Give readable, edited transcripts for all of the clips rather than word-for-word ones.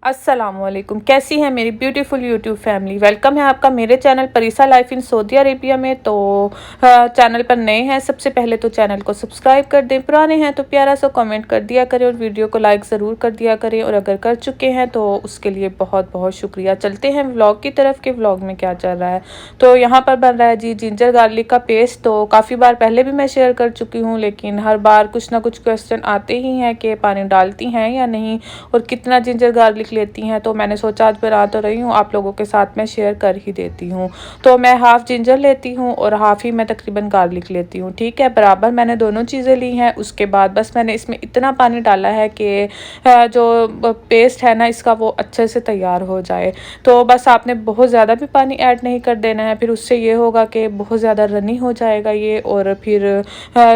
अस्सलामुअलैकुम। कैसी है मेरी ब्यूटीफुल यूट्यूब फैमिली। वेलकम है आपका मेरे channel Parisa life in Saudi Arabia में। तो चैनल पर नए हैं, सबसे पहले तो चैनल को सब्सक्राइब कर दें, पुराने हैं तो प्यारा सा कमेंट कर दिया करें और वीडियो को लाइक ज़रूर कर दिया करें, और अगर कर चुके हैं तो उसके लिए बहुत बहुत शुक्रिया। चलते हैं व्लॉग की तरफ कि व्लॉग में क्या चल रहा है। तो यहाँ पर बन रहा है जी जिंजर गार्लिक का पेस्ट। तो काफ़ी बार पहले भी मैं शेयर कर चुकी हूँ, लेकिन हर बार कुछ ना कुछ क्वेश्चन आते ही हैं कि पानी डालती हैं या नहीं और कितना जिंजर गार्लिक लेती हैं। तो मैंने सोचा आज बना तो रही हूँ, आप लोगों के साथ मैं शेयर कर ही देती हूँ। तो मैं हाफ़ जिंजर लेती हूँ और हाफ़ ही मैं तकरीबन गार्लिक लेती हूँ, ठीक है। बराबर मैंने दोनों चीज़ें ली हैं। उसके बाद बस मैंने इसमें इतना पानी डाला है कि जो पेस्ट है ना इसका वो अच्छे से तैयार हो जाए। तो बस आपने बहुत ज़्यादा भी पानी ऐड नहीं कर देना है, फिर उससे ये होगा कि बहुत ज़्यादा रनी हो जाएगा ये, और फिर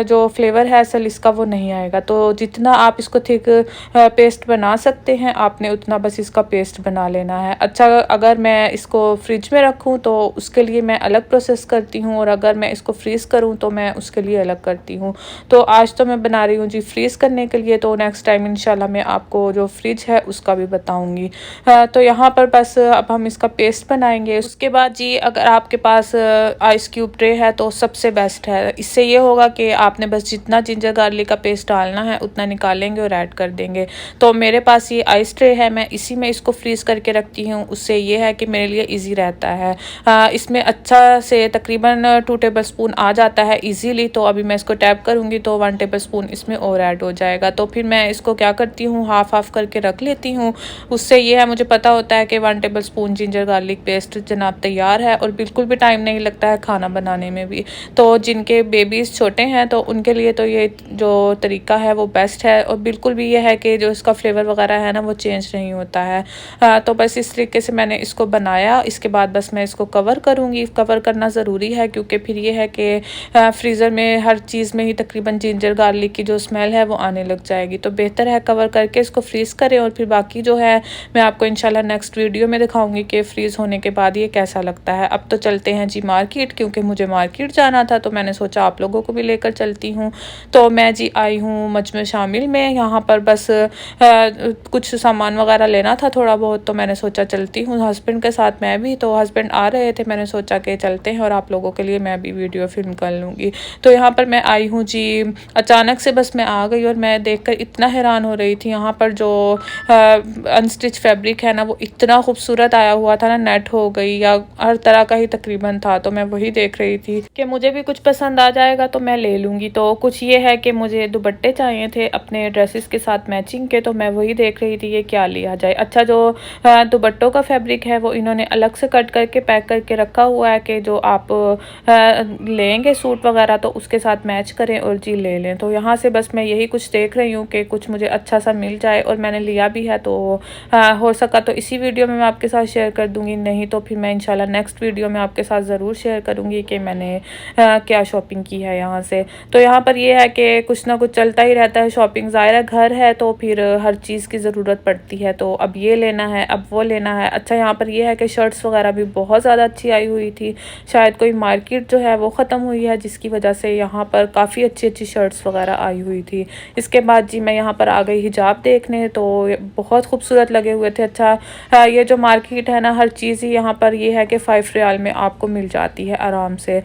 जो फ्लेवर है असल इसका वो नहीं आएगा। तो जितना आप इसको थिक पेस्ट बना सकते हैं आपने उतना बस इसका पेस्ट बना लेना है। अच्छा, अगर मैं इसको फ्रिज में रखूं तो उसके लिए मैं अलग प्रोसेस करती हूं, और अगर मैं इसको फ्रीज़ करूं तो मैं उसके लिए अलग करती हूं। तो आज तो मैं बना रही हूं जी फ्रीज़ करने के लिए, तो नेक्स्ट टाइम इंशाल्लाह मैं आपको जो फ्रिज है उसका भी बताऊंगी। तो यहाँ पर बस अब हम इसका पेस्ट बनाएंगे। उसके बाद जी अगर आपके पास आइस क्यूब ट्रे है तो सबसे बेस्ट है। इससे ये होगा कि आपने बस जितना जिंजर गार्लिक का पेस्ट डालना है उतना निकालेंगे और ऐड कर देंगे। तो मेरे पास ये आइस ट्रे है, मैं इसी में इसको फ्रीज़ करके रखती हूँ। उससे ये है कि मेरे लिए इजी रहता है। इसमें अच्छा से तकरीबन 2 टेबलस्पून आ जाता है इजीली। तो अभी मैं इसको टैप करूँगी तो 1 टेबलस्पून इसमें और ऐड हो जाएगा। तो फिर मैं इसको क्या करती हूँ, हाफ़ हाफ़ करके रख लेती हूँ। उससे ये है मुझे पता होता है कि 1 टेबलस्पून जिंजर गार्लिक पेस्ट जनाब तैयार है, और बिल्कुल भी टाइम नहीं लगता है खाना बनाने में भी। तो जिनके बेबीज़ छोटे हैं तो उनके लिए तो ये जो तरीका है वो बेस्ट है, और बिल्कुल भी ये है कि जो इसका फ्लेवर वगैरह है ना वो चेंज नहीं होता है। तो बस इस तरीके से मैंने इसको बनाया। इसके बाद बस मैं इसको कवर करूँगी। कवर करना ज़रूरी है क्योंकि फिर ये है कि फ्रीज़र में हर चीज़ में ही तकरीबन जिंजर गार्लिक की जो स्मेल है वो आने लग जाएगी। तो बेहतर है कवर करके इसको फ्रीज़ करें, और फिर बाकी जो है मैं आपको इंशाल्लाह नेक्स्ट वीडियो में दिखाऊंगी कि फ्रीज़ होने के बाद ये कैसा लगता है। अब तो चलते हैं जी मार्केट, क्योंकि मुझे मार्केट जाना था तो मैंने सोचा आप लोगों को भी लेकर चलती हूँ। तो मैं जी आई हूँ मजमे शामिल में। यहाँ पर बस कुछ सामान वगैरह लेना था थोड़ा बहुत, तो मैंने सोचा चलती हूँ हस्बैंड के साथ मैं भी। तो हस्बैंड आ रहे थे, मैंने सोचा कि चलते हैं और आप लोगों के लिए मैं भी वीडियो फिल्म कर लूँगी। तो यहाँ पर मैं आई हूँ जी, अचानक से बस मैं आ गई और मैं देखकर इतना हैरान हो रही थी। यहाँ पर जो अनस्टिच फैब्रिक है ना वो इतना खूबसूरत आया हुआ था ना, नेट हो गई या हर तरह का ही तकरीबन था। तो मैं वही देख रही थी कि मुझे भी कुछ पसंद आ जाएगा तो मैं ले लूँगी। तो कुछ ये है कि मुझे दुपट्टे चाहिए थे अपने ड्रेसेस के साथ मैचिंग के, तो मैं वही देख रही थी ये क्या लिया जाए। अच्छा, जो दुपट्टों का फैब्रिक है वो इन्होंने अलग से कट करके पैक करके रखा हुआ है कि जो आप लेंगे सूट वगैरह तो उसके साथ मैच करें और जी ले लें। तो यहाँ से बस मैं यही कुछ देख रही हूँ कि कुछ मुझे अच्छा सा मिल जाए, और मैंने लिया भी है। तो हो सका तो इसी वीडियो में मैं आपके साथ शेयर कर दूँगी, नहीं तो फिर मैं इंशाल्लाह नेक्स्ट वीडियो में आपके साथ ज़रूर शेयर करूँगी कि मैंने क्या शॉपिंग की है यहाँ से। तो यहाँ पर ये है कि कुछ ना कुछ चलता ही रहता है शॉपिंग। ज़ाहिर घर है तो फिर हर चीज़ की ज़रूरत पड़ती है, तो अब ये लेना है अब वो लेना है। अच्छा, यहाँ पर ये है कि शर्ट्स वगैरह भी बहुत ज़्यादा अच्छी आई हुई थी। शायद कोई मार्केट जो है वो ख़त्म हुई है जिसकी वजह से यहाँ पर काफ़ी अच्छी अच्छी शर्ट्स वगैरह आई हुई थी। इसके बाद जी मैं यहाँ पर आ गई हिजाब देखने, तो बहुत खूबसूरत लगे हुए थे। अच्छा, ये जो मार्केट है ना हर चीज़ ही यहाँ पर ये है कि 5 रियाल में आपको मिल जाती है आराम से।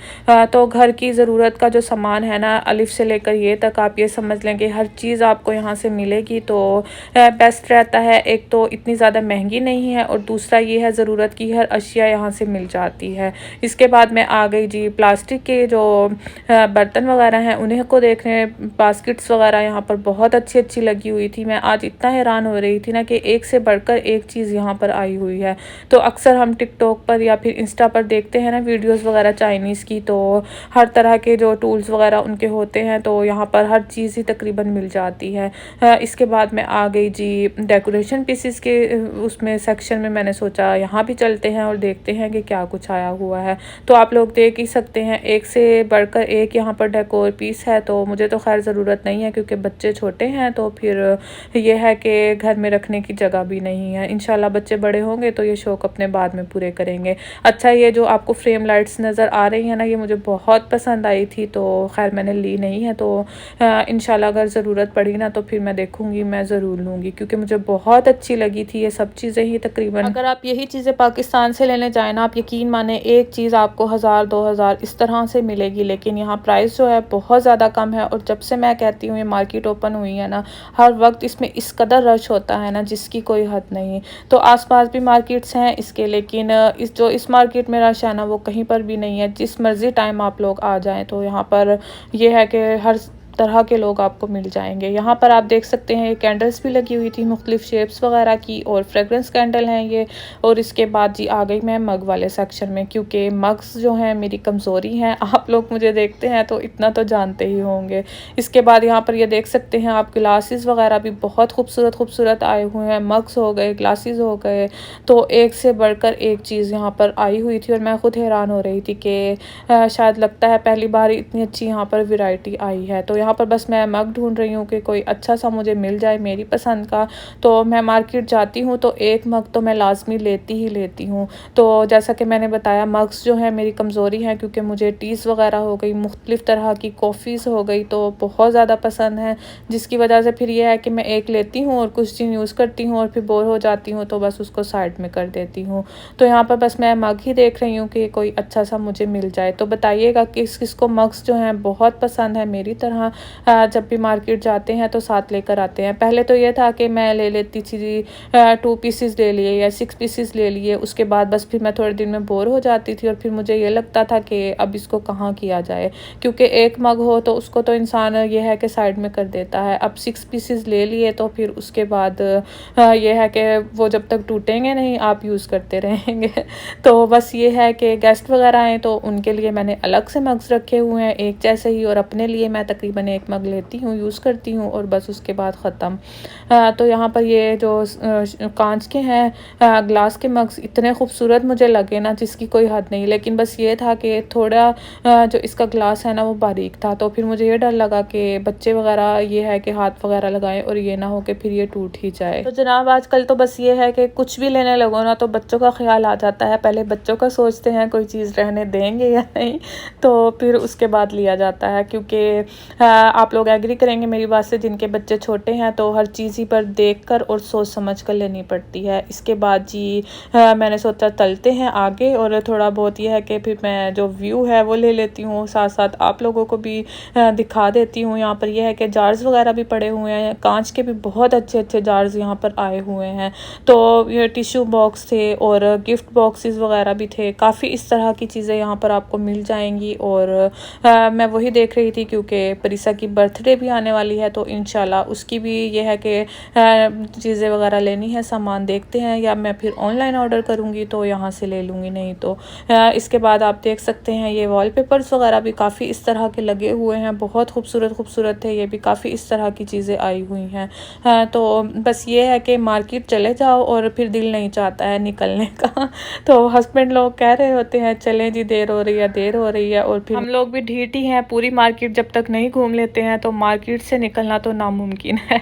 तो घर की ज़रूरत का जो सामान है ना अलिफ से लेकर ये तक आप ये समझ लें कि हर चीज़ आपको यहाँ से मिलेगी। तो बेस्ट रहता है, एक तो इतनी ज़्यादा महंगी नहीं है, और दूसरा ये है ज़रूरत की हर अशिया यहाँ से मिल जाती है। इसके बाद मैं आ गई जी प्लास्टिक के जो बर्तन वगैरह हैं उन्हें को देखने। बास्केट्स वगैरह यहाँ पर बहुत अच्छी अच्छी लगी हुई थी। मैं आज इतना हैरान हो रही थी ना कि एक से बढ़कर एक चीज़ यहाँ पर आई हुई है। तो अक्सर हम टिकटॉक पर या फिर इंस्टा पर देखते हैं ना वीडियोज़ वगैरह चाइनीज़ की, तो हर तरह के जो टूल्स वगैरह उनके होते हैं, तो यहाँ पर हर चीज़ ही तकरीबन मिल जाती है। इसके बाद मैं आ गई जी डेकोरेशन पीसेस के उसमें सेक्शन में। मैंने सोचा यहाँ भी चलते हैं और देखते हैं कि क्या कुछ आया हुआ है। तो आप लोग देख ही सकते हैं एक से बढ़कर एक यहाँ पर डेकोर पीस है। तो मुझे तो खैर ज़रूरत नहीं है क्योंकि बच्चे छोटे हैं, तो फिर ये है कि घर में रखने की जगह भी नहीं है। इंशाल्लाह बच्चे बड़े होंगे तो ये शौक़ अपने बाद में पूरे करेंगे। अच्छा, ये जो आपको फ्रेम लाइट्स नज़र आ रही हैं ना ये मुझे बहुत पसंद आई थी, तो खैर मैंने ली नहीं है। तो इंशाल्लाह अगर ज़रूरत पड़ी ना तो फिर मैं देखूँगी, मैं ज़रूर लूँगी क्योंकि मुझे बहुत अच्छी अच्छी लगी थी ये सब चीज़ें ही तकरीबन। अगर आप यही चीज़ें पाकिस्तान से लेने जाए ना, आप यकीन माने एक चीज़ आपको 1000-2000 इस तरह से मिलेगी, लेकिन यहाँ प्राइस जो है बहुत ज़्यादा कम है। और जब से मैं कहती हूँ ये मार्केट ओपन हुई है ना, हर वक्त इसमें इस कदर रश होता है ना जिसकी कोई हद नहीं। तो आसपास भी मार्केट्स हैं इसके, लेकिन इस मार्केट में रश है ना वो कहीं पर भी नहीं है। जिस मर्ज़ी टाइम आप लोग आ जाएँ तो यहाँ पर ये है कि हर तरह के लोग आपको मिल जाएंगे। यहाँ पर आप देख सकते हैं कैंडल्स भी लगी हुई थी मुख्तलिफ शेप्स वगैरह की, और फ्रेगरेंस कैंडल हैं ये। और इसके बाद जी आ गई मैं मग वाले सेक्शन में, क्योंकि मग्स जो हैं मेरी कमज़ोरी हैं। आप लोग मुझे देखते हैं तो इतना तो जानते ही होंगे। इसके बाद यहाँ पर ये देख सकते हैं आप ग्लासेस वगैरह भी बहुत खूबसूरत आए हुए हैं। मग्स हो गए, ग्लासेस हो गए, तो एक से बढ़कर एक चीज़ यहाँ पर आई हुई थी। और मैं खुद हैरान हो रही थी कि शायद लगता है पहली बार इतनी अच्छी यहाँ पर वैरायटी आई है। तो यहाँ पर बस मैं मग ढूंढ रही हूँ कि कोई अच्छा सा मुझे मिल जाए मेरी पसंद का। तो मैं मार्केट जाती हूँ तो एक मग तो मैं लाजमी लेती हूँ। तो जैसा कि मैंने बताया मग्स जो है मेरी कमज़ोरी है, क्योंकि मुझे टीज़ वगैरह हो गई, मुख्तलिफ़ तरह की कॉफ़ीज़ हो गई, तो बहुत ज़्यादा पसंद है, जिसकी वजह से फिर यह है कि मैं एक लेती हूँ और कुछ दिन यूज़ करती हूँ और फिर बोर हो जाती हूँ तो बस उसको साइड में कर देती हूँ। तो यहाँ पर बस मैं मग ही देख रही हूँ कि कोई अच्छा सा मुझे मिल जाए। तो बताइएगा कि किसको मग्स जो हैं बहुत पसंद है मेरी तरह। जब भी मार्केट जाते हैं तो साथ लेकर आते हैं। पहले तो ये था कि मैं ले लेती थी 2 पीसेस ले लिए या 6 पीसेस ले लिए, उसके बाद बस फिर मैं थोड़े दिन में बोर हो जाती थी और फिर मुझे ये लगता था कि अब इसको कहाँ किया जाए, क्योंकि एक मग हो तो उसको तो इंसान ये है कि साइड में कर देता है। अब 6 पीसेस ले लिए तो फिर उसके बाद ये है कि वो जब तक टूटेंगे नहीं आप यूज़ करते रहेंगे। तो बस ये है कि गेस्ट वगैरह आए तो उनके लिए मैंने अलग से मग्स रखे हुए हैं एक जैसे ही, और अपने लिए मैं तकरीबन एक मग लेती हूँ, यूज़ करती हूँ और बस उसके बाद ख़त्म। तो यहाँ पर ये जो कांच के हैं ग्लास के मग्स इतने खूबसूरत मुझे लगे ना जिसकी कोई हद नहीं, लेकिन बस ये था कि थोड़ा जो इसका ग्लास है ना वो बारीक था। तो फिर मुझे ये डर लगा कि बच्चे वगैरह ये है कि हाथ वगैरह लगाएं और ये ना हो कि फिर ये टूट ही जाए। तो जनाब आजकल तो बस ये है कि कुछ भी लेने लगो ना तो बच्चों का ख्याल आ जाता है। पहले बच्चों का सोचते हैं कोई चीज़ रहने देंगे या नहीं, तो फिर उसके बाद लिया जाता है। क्योंकि आप लोग एग्री करेंगे मेरी बात से, जिनके बच्चे छोटे हैं तो हर चीज़ ही पर देखकर और सोच समझ कर लेनी पड़ती है। इसके बाद जी मैंने सोचा चलते हैं आगे, और थोड़ा बहुत ये है कि फिर मैं जो व्यू है वो ले लेती हूँ, साथ साथ आप लोगों को भी दिखा देती हूँ। यहाँ पर यह है कि जार्स वगैरह भी पड़े हुए हैं, कांच के भी बहुत अच्छे जार्स यहाँ पर आए हुए हैं। तो ये टिश्यू बॉक्स थे और गिफ्ट बॉक्सेस वगैरह भी थे, काफ़ी इस तरह की चीज़ें यहाँ पर आपको मिल जाएंगी। और मैं वही देख रही थी क्योंकि परिसा की बर्थडे भी आने वाली है, तो इंशाल्लाह उसकी भी ये है कि चीज़ें वगैरह लेनी है, सामान देखते हैं, या मैं फिर ऑनलाइन ऑर्डर करूँगी तो यहाँ से ले लूँगी, नहीं तो इसके बाद आप देख सकते हैं ये वॉलपेपर्स वगैरह भी काफ़ी इस तरह के लगे हुए हैं, बहुत खूबसूरत थे ये भी, काफ़ी इस तरह की चीज़ें आई हुई हैं। तो बस ये है कि मार्केट चले जाओ और फिर दिल नहीं चाहता है निकलने का। तो हस्बैंड लोग कह रहे होते हैं चलें जी, देर हो रही है, और फिर हम लोग भी ढीठ ही हैं, पूरी मार्केट जब तक नहीं घूम लेते हैं तो मार्केट से निकलना तो नामुमकिन है।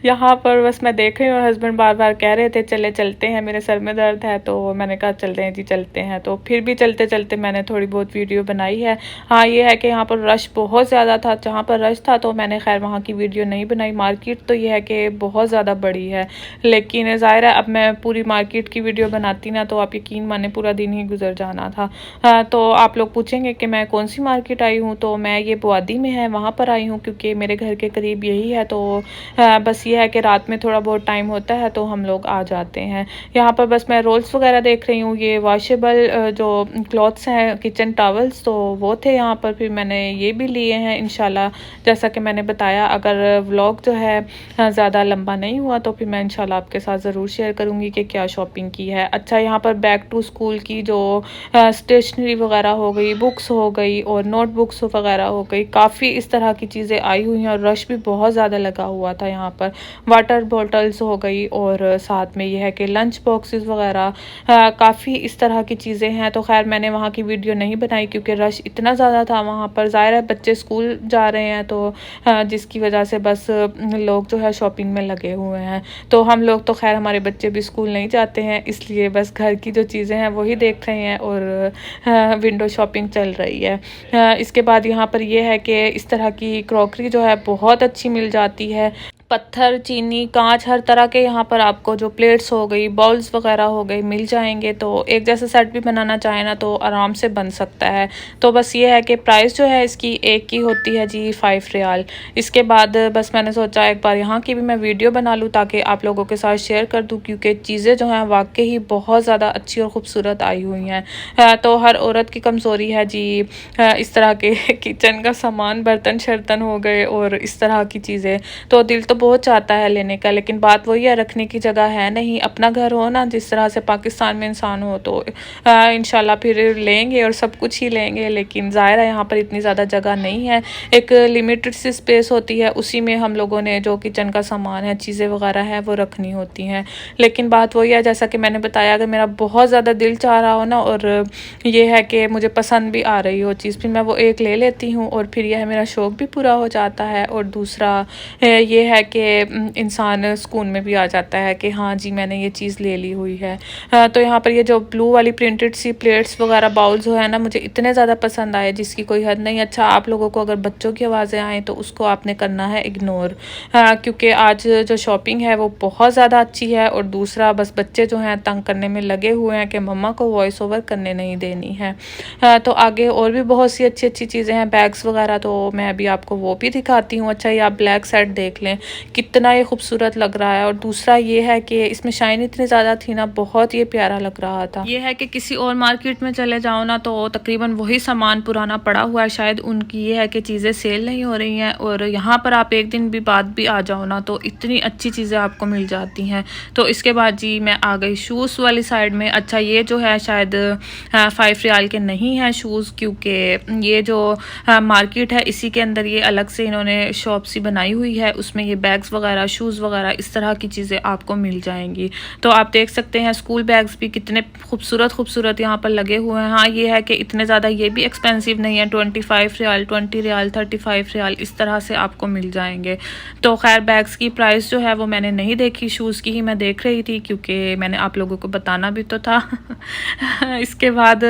यहाँ पर बस मैं देख रही हूँ हस्बैंड बार बार कह रहे थे चलते हैं, मेरे सर में दर्द है, तो मैंने कहा चलते हैं जी चलते हैं। तो फिर भी चलते मैंने थोड़ी बहुत वीडियो बनाई है। हाँ ये है कि यहाँ पर रश बहुत ज़्यादा था, जहाँ पर रश था तो मैंने खैर वहाँ की वीडियो नहीं बनाई। मार्केट तो ये है कि बहुत ज़्यादा बड़ी है, लेकिन ज़ाहिर है अब मैं पूरी मार्केट की वीडियो बनाती ना तो आप यकीन माने पूरा दिन ही गुजर जाना था। तो आप लोग पूछेंगे कि मैं कौन सी मार्केट आई हूँ, तो मैं ये बुआदी में है वहाँ पर आई हूँ, क्योंकि मेरे घर के करीब यही है। तो बस ये है कि रात में थोड़ा बहुत टाइम होता है तो हम लोग आ जाते हैं। यहाँ पर बस मैं रोल्स वगैरह देख रही हूँ, ये वॉशेबल जो क्लॉथ्स हैं, किचन टॉवल्स, तो वो थे यहाँ पर, फिर मैंने ये भी लिए हैं। इंशाल्लाह जैसा कि मैंने बताया, अगर व्लॉग जो है ज़्यादा लंबा नहीं हुआ तो फिर मैं इंशाल्लाह आपके साथ ज़रूर शेयर करूँगी कि क्या शॉपिंग की है। अच्छा यहाँ पर बैक टू स्कूल की जो स्टेशनरी वगैरह हो गई, बुक्स हो गई और नोटबुक्स वगैरह हो गई, काफ़ी इस तरह की चीज़ें आई हुई हैं, और रश भी बहुत ज़्यादा लगा हुआ था यहाँ पर। वाटर बॉटल्स हो गई और साथ में यह है कि लंच बॉक्सेस वगैरह, काफ़ी इस तरह की चीज़ें हैं। तो खैर मैंने वहाँ की वीडियो नहीं बनाई क्योंकि रश इतना ज़्यादा था वहाँ पर, ज़ाहिर है बच्चे स्कूल जा रहे हैं तो जिसकी वजह से बस लोग जो है शॉपिंग में लगे हुए हैं। तो हम लोग तो खैर हमारे बच्चे भी स्कूल नहीं जाते हैं, इसलिए बस घर की जो चीज़ें हैं वही देख रहे हैं और विंडो शॉपिंग चल रही है। इसके बाद यहाँ पर यह है कि इस तरह की क्रॉकरी जो है बहुत अच्छी मिल जाती है। पत्थर, चीनी, कांच, हर तरह के यहाँ पर आपको जो प्लेट्स हो गई, बाउल्स वगैरह हो गए मिल जाएंगे। तो एक जैसा सेट भी बनाना चाहे ना तो आराम से बन सकता है। तो बस ये है कि प्राइस जो है इसकी एक की होती है जी 5 रियाल। इसके बाद बस मैंने सोचा एक बार यहाँ की भी मैं वीडियो बना लूँ ताकि आप लोगों के साथ शेयर कर दूँ, क्योंकि चीज़ें जो हैं वाकई ही बहुत ज़्यादा अच्छी और ख़ूबसूरत आई हुई हैं। तो हर औरत की कमज़ोरी है जी इस तरह के किचन का सामान, बर्तन शर्तन हो गए और इस तरह की चीज़ें। तो दिल तो बहुत चाहता है लेने का, लेकिन बात वही है, रखने की जगह है नहीं। अपना घर हो ना, जिस तरह से पाकिस्तान में इंसान हो, तो इंशाल्लाह फिर लेंगे और सब कुछ ही लेंगे। लेकिन ज़ाहिर है यहाँ पर इतनी ज़्यादा जगह नहीं है, एक लिमिटेड सी स्पेस होती है, उसी में हम लोगों ने जो किचन का सामान है, चीज़ें वगैरह है वो रखनी होती हैं। लेकिन बात वही है, जैसा कि मैंने बताया, अगर मेरा बहुत ज़्यादा दिल चाह रहा हो ना और ये है कि मुझे पसंद भी आ रही हो चीज़, फिर मैं वो एक ले लेती हूँ और फिर यह मेरा शौक़ भी पूरा हो जाता है। और दूसरा ये है कि इंसान सुकून में भी आ जाता है कि हाँ जी मैंने ये चीज़ ले ली हुई है। तो यहाँ पर ये जो ब्लू वाली प्रिंटेड सी प्लेट्स वगैरह बाउल्स जो है ना, मुझे इतने ज़्यादा पसंद आए जिसकी कोई हद नहीं। अच्छा, आप लोगों को अगर बच्चों की आवाज़ें आएँ तो उसको आपने करना है इग्नोर, क्योंकि आज जो शॉपिंग है वो बहुत ज़्यादा अच्छी है। और दूसरा बस बच्चे जो हैं तंग करने में लगे हुए हैं कि मम्मा को वॉइस ओवर करने नहीं देनी है। तो आगे और भी बहुत सी अच्छी अच्छी चीज़ें हैं, बैग्स वगैरह, तो मैं अभी आपको वो भी दिखाती हूँ। अच्छा, ये आप ब्लैक सेट देख लें, कितना ये खूबसूरत लग रहा है। और दूसरा ये है कि इसमें शाइन इतनी ज़्यादा थी ना, बहुत ये प्यारा लग रहा था। ये है कि किसी और मार्केट में चले जाओ ना तो तकरीबन वही सामान पुराना पड़ा हुआ है, शायद उनकी ये है कि चीज़ें सेल नहीं हो रही हैं। और यहाँ पर आप एक दिन भी बाद भी आ जाओ ना तो इतनी अच्छी चीज़ें आपको मिल जाती हैं। तो इसके बाद जी मैं आ गई शूज़ वाली साइड में। अच्छा, ये जो है शायद 5 रियाल के नहीं हैं शूज़, क्योंकि ये जो मार्केट है इसी के अंदर ये अलग से इन्होंने शॉप सी बनाई हुई है, उसमें ये बैग्स वगैरह, शूज़ वगैरह इस तरह की चीज़ें आपको मिल जाएंगी। तो आप देख सकते हैं स्कूल बैग्स भी कितने खूबसूरत यहाँ पर लगे हुए हैं। हाँ, ये है कि इतने ज़्यादा ये भी एक्सपेंसिव नहीं है, 25 रियाल, 20 रियाल, 35 रियाल इस तरह से आपको मिल जाएंगे। तो खैर बैग्स की प्राइस जो है वो मैंने नहीं देखी, शूज़ की ही मैं देख रही थी क्योंकि मैंने आप लोगों को बताना भी तो था। इसके बाद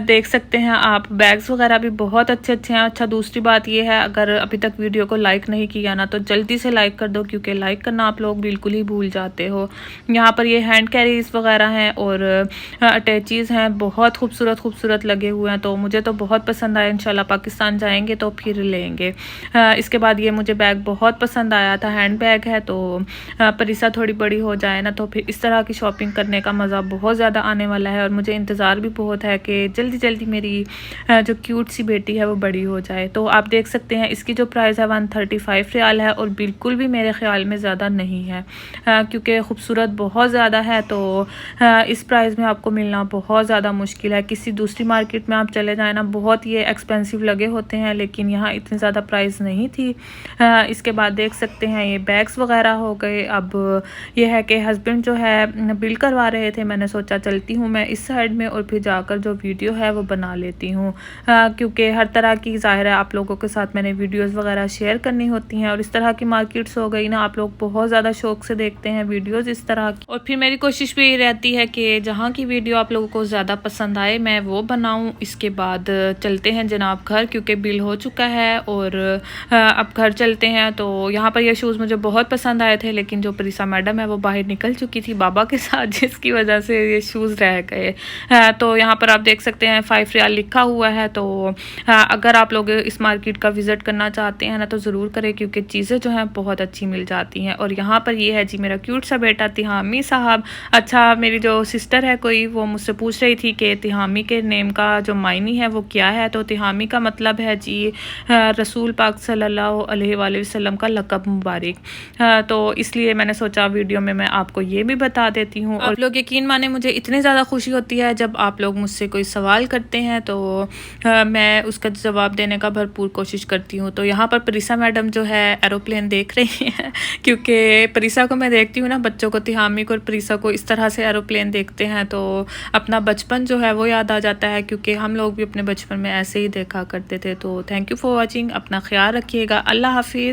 देख सकते हैं आप बैग्स वगैरह भी बहुत अच्छे हैं। अच्छा, दूसरी बात ये है, अगर अभी तक वीडियो को लाइक नहीं किया ना तो जल्दी से लाइक कर दो, क्योंकि लाइक करना आप लोग बिल्कुल ही भूल जाते हो। यहाँ पर ये हैंड कैरीज वगैरह हैं और अटैचीज़ हैं, बहुत खूबसूरत लगे हुए हैं। तो मुझे तो बहुत पसंद आया, इंशाल्लाह पाकिस्तान जाएंगे तो फिर लेंगे। इसके बाद ये मुझे बैग बहुत पसंद आया था, हैंड बैग है। तो परिसा थोड़ी बड़ी हो जाए ना तो फिर इस तरह की शॉपिंग करने का मज़ा बहुत ज़्यादा आने वाला है। और मुझे इंतज़ार भी बहुत है कि जल्दी मेरी जो क्यूट सी बेटी है वो बड़ी हो जाए। तो आप देख सकते हैं इसकी जो प्राइस है 135 रियाल है और बिल्कुल भी मेरे ख्याल में ज़्यादा नहीं है, क्योंकि खूबसूरत बहुत ज़्यादा है। तो इस प्राइस में आपको मिलना बहुत ज़्यादा मुश्किल है। किसी दूसरी मार्केट में आप चले जाए ना, बहुत ये एक्सपेंसिव लगे होते हैं, लेकिन यहाँ इतनी ज़्यादा प्राइस नहीं थी। इसके बाद देख सकते हैं ये बैग्स वगैरह हो गए। अब ये है कि हस्बैंड जो है बिल करवा रहे थे, मैंने सोचा चलती हूँ मैं इस साइड में और फिर जाकर जो वीडियो है वो बना लेती हूँ, क्योंकि हर तरह की ज़ाहिर है आप लोगों के साथ मैंने वीडियोस वगैरह शेयर करनी होती हैं। और इस तरह की मार्केट्स हो गई ना, आप लोग बहुत ज़्यादा शौक से देखते हैं वीडियोस इस तरह की। और फिर मेरी कोशिश भी ये रहती है कि जहाँ की वीडियो आप लोगों को ज़्यादा पसंद आए मैं वो बनाऊँ। इसके बाद चलते हैं जनाब घर, क्योंकि बिल हो चुका है और अब घर चलते हैं। तो यहाँ पर ये शूज़ मुझे बहुत पसंद आए थे, लेकिन जो परिसा मैडम है वो बाहर निकल चुकी थी बाबा के साथ, जिसकी वजह से ये शूज़ रह गए। तो यहाँ पर आप देख सकते हैं 5 रियाल लिखा हुआ है। तो अगर आप लोग इस मार्केट का विज़िट करना चाहते हैं ना तो ज़रूर करें, क्योंकि चीज़ें जो हैं बहुत अच्छी मिल जाती हैं। और यहाँ पर ये है जी मेरा क्यूट सा बेटा तिहामी साहब। अच्छा, मेरी जो सिस्टर है कोई, वो मुझसे पूछ रही थी कि तिहामी के नेम का जो मायनी है वो क्या है। तो तिहामी का मतलब है जी रसूल पाक सल्लल्लाहु अलैहि वसल्लम का लक़ब मुबारक। तो इसलिए मैंने सोचा वीडियो में मैं आपको ये भी बता देती हूँ। और लोग यकीन माने मुझे इतनी ज़्यादा खुशी होती है जब आप लोग मुझसे कोई सवाल करते हैं, तो मैं उसका जवाब देने का भरपूर कोशिश करती हूँ। तो यहाँ पर परिसा मैडम जो है एरोप्लेन देख रही हैं, क्योंकि परिसा को मैं देखती हूँ ना, बच्चों को, तिहामी को और परिसा को इस तरह से एरोप्लेन देखते हैं तो अपना बचपन जो है वो याद आ जाता है, क्योंकि हम लोग भी अपने बचपन में ऐसे ही देखा करते थे। तो थैंक यू फॉर वॉचिंग, अपना ख्याल रखिएगा, अल्लाह हाफिज़।